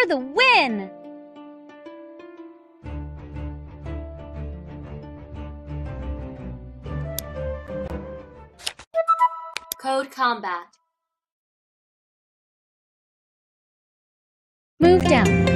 for the win! Code Combat. Move down.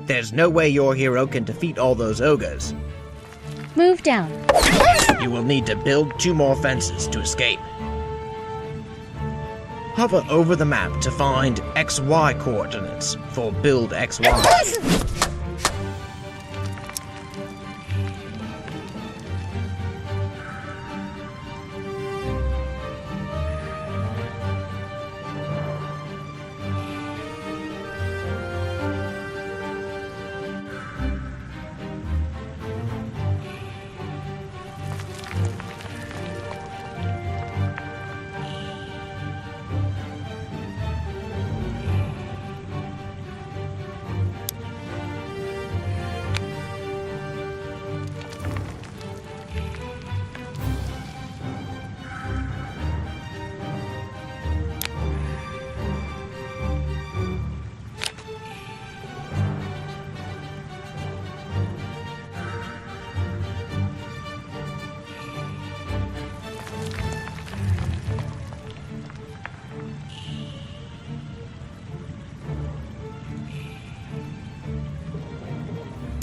There's no way your hero can defeat all those ogres. Move down. You will need to build 2 more fences to escape. Hover over the map to find XY coordinates for build XY.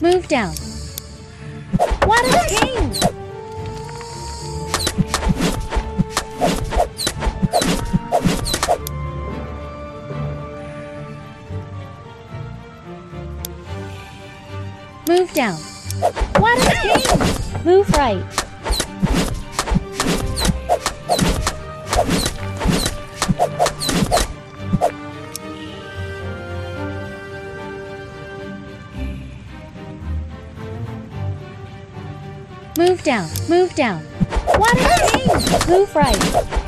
Move down. What a team! Move down. What a team! Move right. Move down. Move down. What a team! Move right.